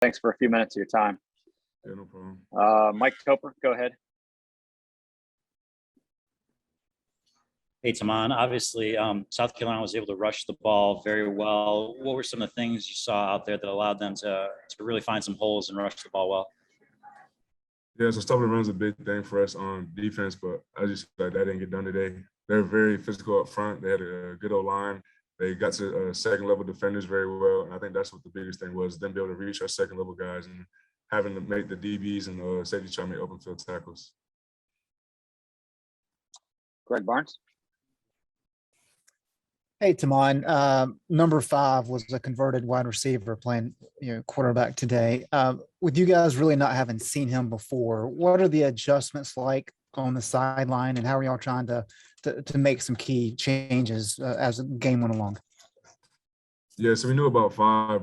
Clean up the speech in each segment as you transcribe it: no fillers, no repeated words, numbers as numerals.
Thanks for a few minutes of your time. Yeah, no problem. Mike Topper, go ahead. Hey, Tomon, obviously South Carolina was able to rush the ball very well. What were some of the things you saw out there that allowed them to really find some holes and rush the ball well? Yeah, so stopping the run is a big thing for us on defense, but I just like that didn't get done today. They're very physical up front. They had a good old line. They got to second level defenders very well, and I think that's what the biggest thing was, them be able to reach our second level guys and having to make the DBs and safety try to make open field tackles. Greg Barnes. Hey, Tomon, number 5 was a converted wide receiver playing, quarterback today. With you guys really not having seen him before, what are the adjustments like on the sideline, and how are y'all trying to make some key changes as the game went along? Yeah, so we knew about 5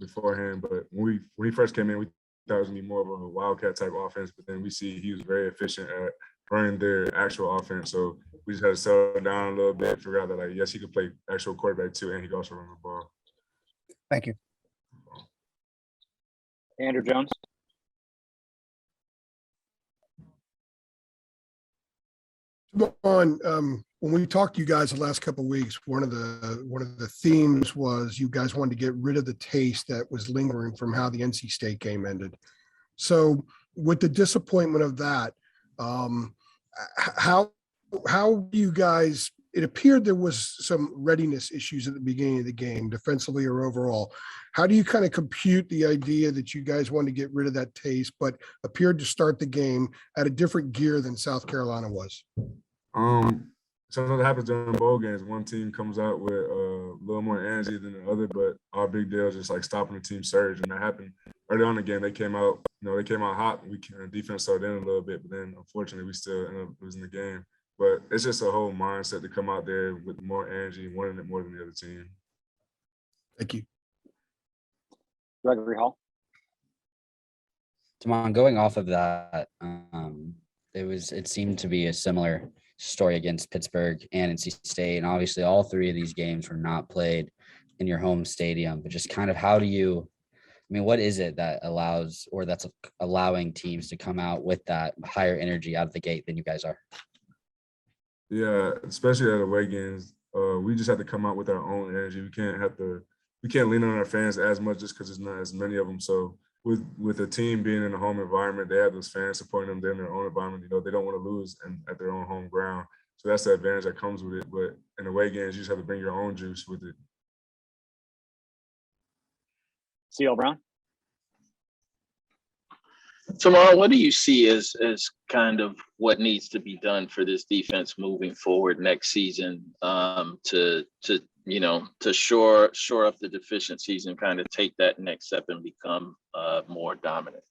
beforehand, but when he first came in, we thought it was gonna be more of a wildcat type offense. But then we see he was very efficient at running their actual offense. So we just had to settle down a little bit, figure out that yes, he could play actual quarterback too, and he could also run the ball. Thank you. Andrew Jones. When we talked to you guys the last couple of weeks, one of the themes was you guys wanted to get rid of the taste that was lingering from how the NC State game ended. So with the disappointment of that, how you guys, it appeared there was some readiness issues at the beginning of the game, defensively or overall. How do you kind of compute the idea that you guys wanted to get rid of that taste, but appeared to start the game at a different gear than South Carolina was? Sometimes it happens during bowl games. One team comes out with a little more energy than the other, but our big deal is just like stopping the team surge, and that happened early on in the game. They came out hot. Defense slowed in a little bit, but then unfortunately we still ended up losing the game. But it's just a whole mindset to come out there with more energy, wanting it more than the other team. Thank you. Gregory Hall. Tomon, going off of that, it seemed to be a similar story against Pittsburgh and NC State, and obviously all 3 of these games were not played in your home stadium. But just kind of what is it that allows, or that's allowing teams to come out with that higher energy out of the gate than you guys are? Yeah, especially at away games, we just have to come out with our own energy. We can't lean on our fans as much just because there's not as many of them. So with the team being in a home environment, they have those fans supporting them. They're in their own environment. They don't want to lose at their own home ground. So that's the advantage that comes with it. But in away games, you just have to bring your own juice with it. C.L. Brown. Tomorrow, what do you see as kind of what needs to be done for this defense moving forward next season to shore up the deficiencies and kind of take that next step and become more dominant?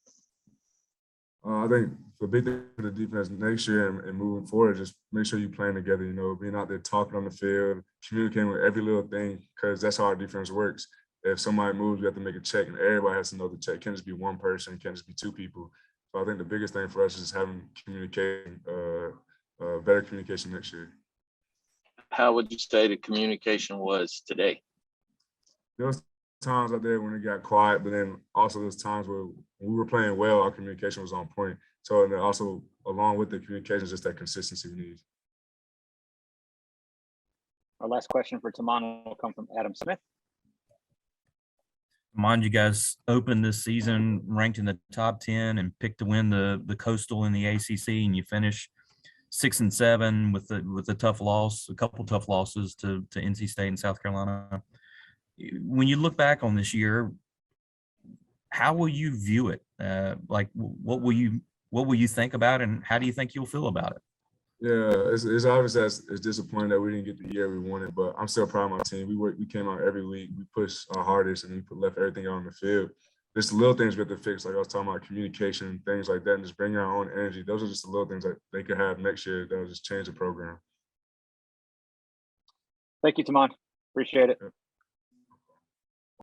I think the big thing for the defense next year and moving forward, just make sure you're playing together, being out there talking on the field, communicating with every little thing, because that's how our defense works. If somebody moves, we have to make a check, and everybody has to know the check. It can't just be one person, it can't just be 2 people. So I think the biggest thing for us is having better communication next year. How would you say the communication was today? There was times out there when it got quiet, but then also there's times where when we were playing well, our communication was on point. So, and then also along with the communication, just that consistency we need. Our last question for Tomon will come from Adam Smith. Mind you guys opened this season ranked in the top 10 and picked to win the Coastal in the ACC, and you finish 6-7 with a tough loss, a couple tough losses to NC State and South Carolina. When you look back on this year, how will you view it? What will you think about it, and how do you think you'll feel about it? Yeah, it's obvious that it's disappointing that we didn't get the year we wanted, but I'm still proud of my team. We came out every week, we pushed our hardest, and we left everything out on the field. There's the little things we have to fix, like I was talking about communication, things like that, and just bring our own energy. Those are just the little things that they could have next year that'll just change the program. Thank you, Tomon. Appreciate it.